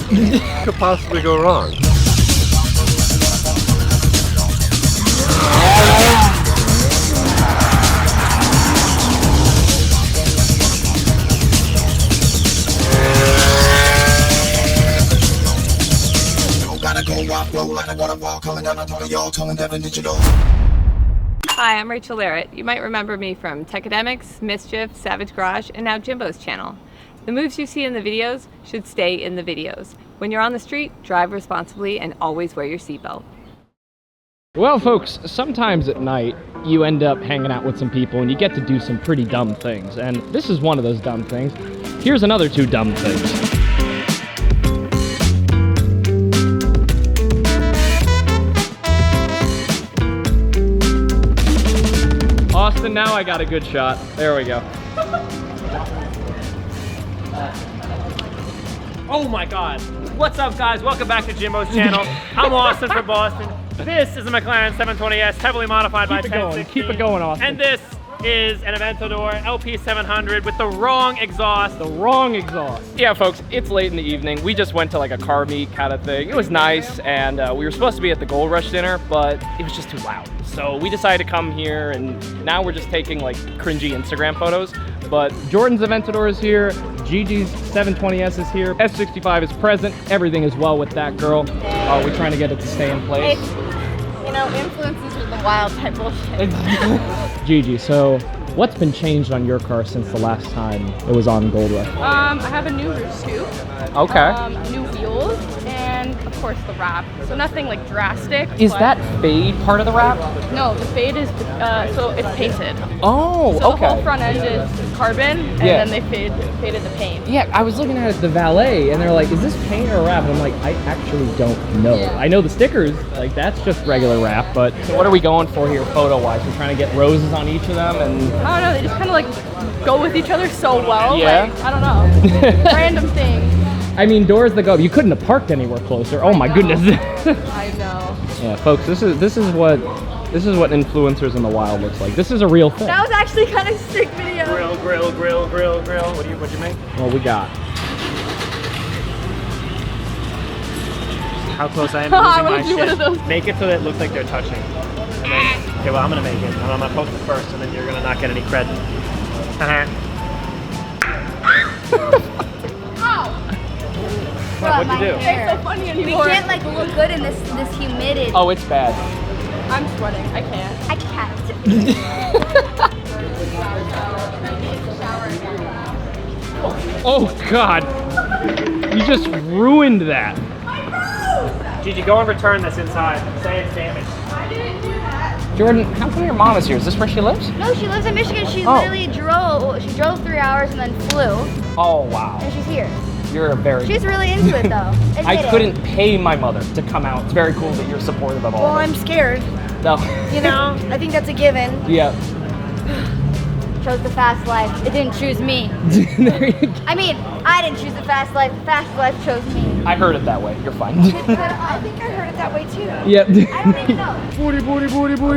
could possibly go wrong? Hi, I'm Rachel Larratt. You might remember me from Techademics, Mischief, Savage Garage, and now Jimbo's channel. The moves you see in the videos should stay in the videos. When you're on the street, drive responsibly and always wear your seatbelt. Well, folks, sometimes at night you end up hanging out with some people and you get to do some pretty dumb things. And this is one of those dumb things. Here's another 2 dumb things. Austin, now I got a good shot. There we go. Oh my God. What's up, guys? Welcome back to Jimbo's channel. I'm Austin from Boston. This is a McLaren 720S, heavily modified by 1016. Keep it going, Austin. And this is an Aventador LP700 with the wrong exhaust. The wrong exhaust. Yeah, folks, it's late in the evening. We just went to like a car meet kind of thing. It was nice, and we were supposed to be at the Gold Rush dinner, but it was just too loud. So we decided to come here, and now we're just taking like cringy Instagram photos. But Jordyn's Aventador is here, Gigi's 720S is here, S65 is present, everything is well with that girl. We're trying to get it to stay in place. You know, influences are the wild type bullshit. Gigi, so what's been changed on your car since the last time it was on Gold Rush? I have a new roof scoop. Okay. New wheels, and of course the wrap. So nothing like drastic. Is that fade part of the wrap? No, the fade is, so it's painted. Oh, so okay. The whole front end is carbon, and then they faded the paint. Yeah, I was looking at it at the valet, and they're like, is this paint or wrap? And I'm like, I actually don't know. Yeah. I know the stickers, like that's just regular wrap, but so what are we going for here photo-wise? We're trying to get roses on each of them, and... I don't know, they just kind of like go with each other so well. Yeah. Like, I don't know. Random thing. I mean, doors that go, you couldn't have parked anywhere closer. Oh my goodness. I know. Yeah, folks, this is what influencers in the wild looks like. This is a real thing. That was actually kind of sick video. Grill. What'd you make? What we got? How close I am I to wanna losing do one my of those. shit. Make it so that it looks like they're touching. And then, okay, well, I'm gonna make it. And I'm gonna post it first, and then you're gonna not get any credit. What'd you do? It's so funny anymore. We can't like look good in this humidity. Oh, it's bad. I'm sweating. I can't. I can't. Oh God! You just ruined that. Gigi, go and return this inside. Say it's damaged. I didn't do that. Jordyn, how come your mom is here? Is this where she lives? No, she lives in Michigan. She literally drove. She drove 3 hours and then flew, Oh wow. and she's here. You're a very... She's really into it though. I Admit it. couldn't pay my mother to come out. It's very cool that you're supportive of all Well, of I'm this. scared. No. You know, I think that's a given. Yeah. Chose the fast life. It didn't choose me. There you go. I mean, I didn't choose the fast life. The fast life chose me. I heard it that way. You're fine. But I think I heard it that way too. Yep. I don't even know. Booty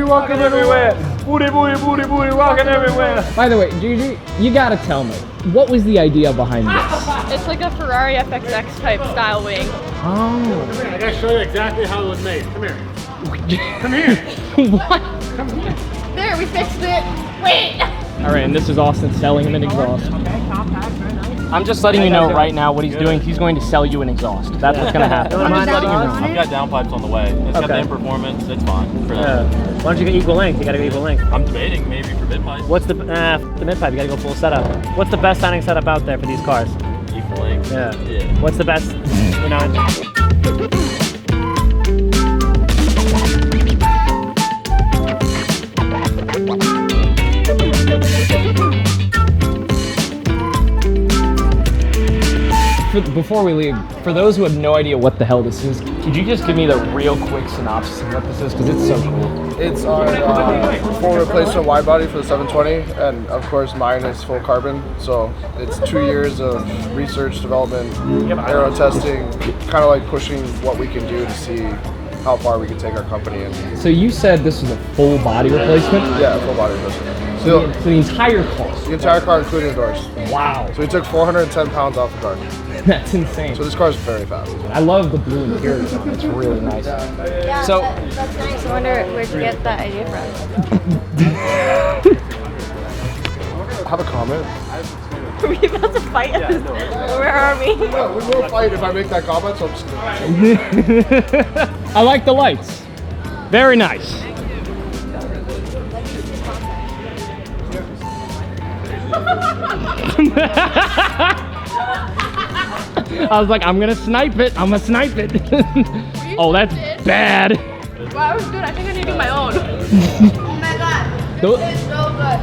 walking everywhere. Booty walking everywhere. By the way, Gigi, you gotta tell me, what was the idea behind this? It's like a Ferrari FXX type style wing. Oh. I gotta show you exactly how it was made. Come here. Come here. What? Come here. There, we fixed it. Wait. All right, and this is Austin selling him an exhaust. Okay, compact, very nice. I'm just letting you know right now what he's doing. He's going to sell you an exhaust. That's what's gonna happen. I'm just letting you know. I've got downpipes on the way. It's got the Okay. M performance. It's fine for that. Why don't you get equal length? You gotta go equal length. I'm debating maybe for mid pipe. What's the mid pipe? You gotta go full setup. What's the best sounding setup out there for these cars? Equal length. Yeah. What's the best? You know. Before we leave, for those who have no idea what the hell this is, could you just give me the real quick synopsis of what this is? Because it's so cool. It's our full replacement wide body for the 720, and of course mine is full carbon. So it's 2 years of research, development, aero testing, kind of like pushing what we can do to see how far we could take our company. And So you said this was a full body replacement? yeah, full body replacement. So the entire car? The entire car, including the doors. Wow. So we took 410 pounds off the car. That's insane. So this car is very fast. I love the blue interior. It's really nice. Yeah, So- that's nice. I wonder where'd you get that idea from? Have a comment? Are we about to fight? Where are we? No, we will fight if I make that comment, so I'm just gonna... I like the lights. Very nice. I was like, I'm gonna snipe it. I'm gonna snipe it. Oh, that's bad. Wow, that was good. I think I need to do my own. Oh my god. Go- It's so good.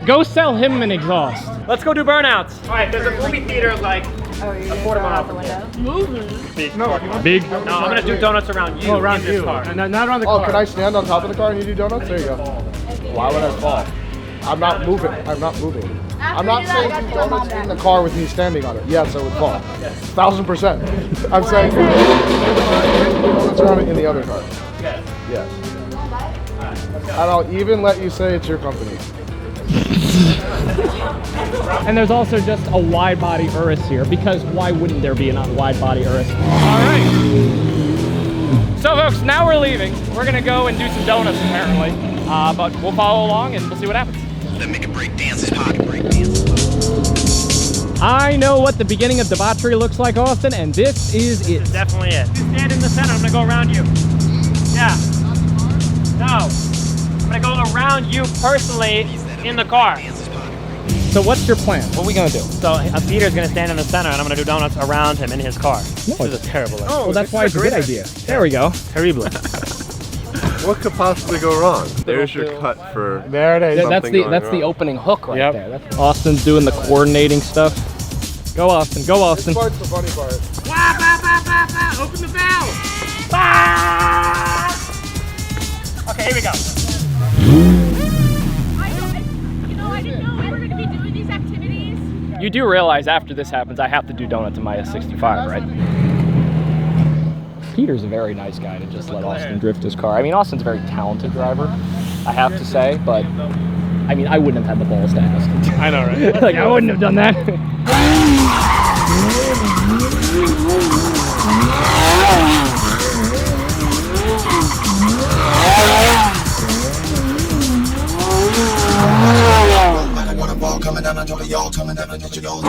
Go sell him an exhaust. Let's go do burnouts. All right, there's a movie theater like a quarter mile from here. Big. No, I'm gonna do donuts around you. Around in this you. car. Not around the Oh, car. can I stand on top of the car and you do donuts? There you go. Why would I fall? I'm not moving. I'm not moving. I'm not saying do donuts in the car with me standing on it. Yes, I would fall. 1000%. I'm saying do donuts around it in the other car. Yes. And I'll even let you say it's your company. And there's also just a wide body Urus here, because why wouldn't there be a wide body Urus? All right. So folks, now we're leaving. We're gonna go and do some donuts apparently, but we'll follow along and we'll see what happens. Let make a break dance, pocket break dance. I know what the beginning of debauchery looks like, Austin, and this is it. Definitely it. You stand in the center. I'm gonna go around you. Yeah. No. I'm gonna go around you personally in the car. So what's your plan? What are we gonna do? So Peter's gonna stand in the center, and I'm gonna do donuts around him in his car. This is a terrible idea. Well, that's why it's a good idea. There we go. Terrible. What could possibly go wrong? There's your cut for. There it is. That's something the going that's the wrong. opening hook right Yep. there. That's Austin's doing the coordinating stuff. Go Austin, go Austin. This part's the funny part. Open the valve. Okay, here we go. I didn't know we were going to be doing these activities. You do realize after this happens, I have to do donuts in my S65, right? Peter's a very nice guy to just let Austin drift his car. I mean, Austin's a very talented driver, I have to say, but I mean, I wouldn't have had the balls to ask. I know, right? Like, I wouldn't have done that. I want a ball coming down, I told y'all coming down, digital.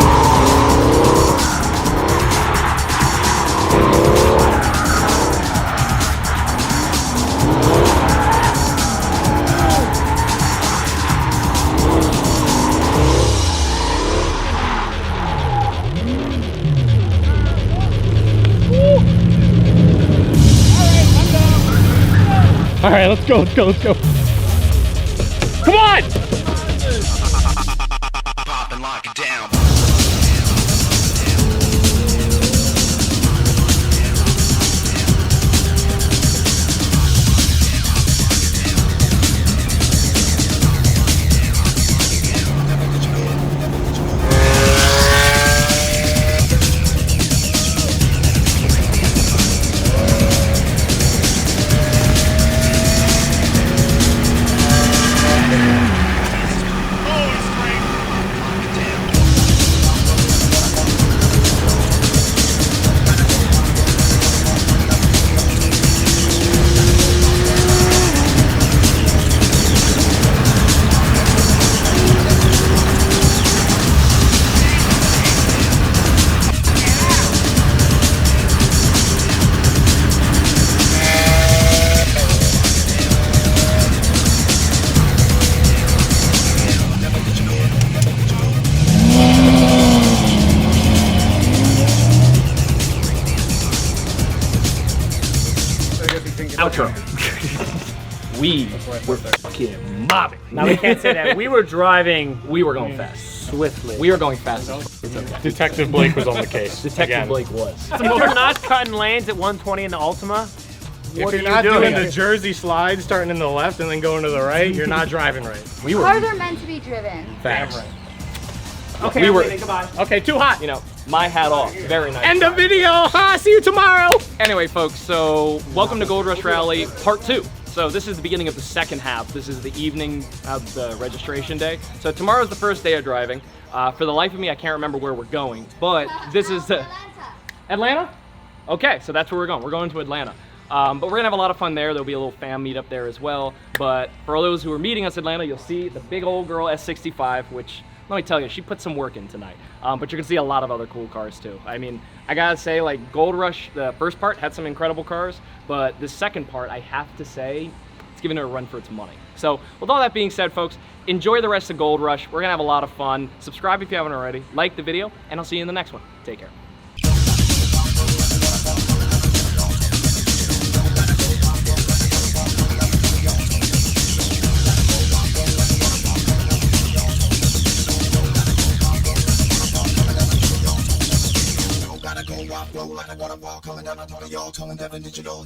All right, let's go, let's go, let's go. Come on! Pop and lock it down. Outro. We were fucking mobbing. Now we can't say that. We were driving We were going fast. swiftly. We were going fast. It's okay. Detective Blake was on the case. Detective Again. Blake was. If we're not cutting lanes at 120 in the Altima, What are you not doing? doing the Jersey slide, starting in the left and then going to the right, you're not driving right. Cars are meant to be driven. Facts. Okay, We were- goodbye. Okay, too hot. You know, my hat off. Very nice. End the video. Ha, see you tomorrow. Anyway, folks, so welcome to Gold Rush Rally Part 2. So this is the beginning of the second half. This is the evening of the registration day. So tomorrow's the first day of driving. For the life of me, I can't remember where we're going, but this is Atlanta? Okay, so that's where we're going. We're going to Atlanta. But we're gonna have a lot of fun there. There'll be a little fan meet up there as well. But for all those who are meeting us in Atlanta, you'll see the big old girl S65, which, let me tell you, she put some work in tonight. But you're gonna see a lot of other cool cars too. I mean, I gotta say, like, Gold Rush, the first part had some incredible cars, but the second part, I have to say, it's giving it a run for its money. So with all that being said, folks, enjoy the rest of Gold Rush. We're gonna have a lot of fun. Subscribe if you haven't already, like the video, and I'll see you in the next one. Take care. Gotta go rock, roll like a waterfall, coming down on top of y'all, tone Devin digital.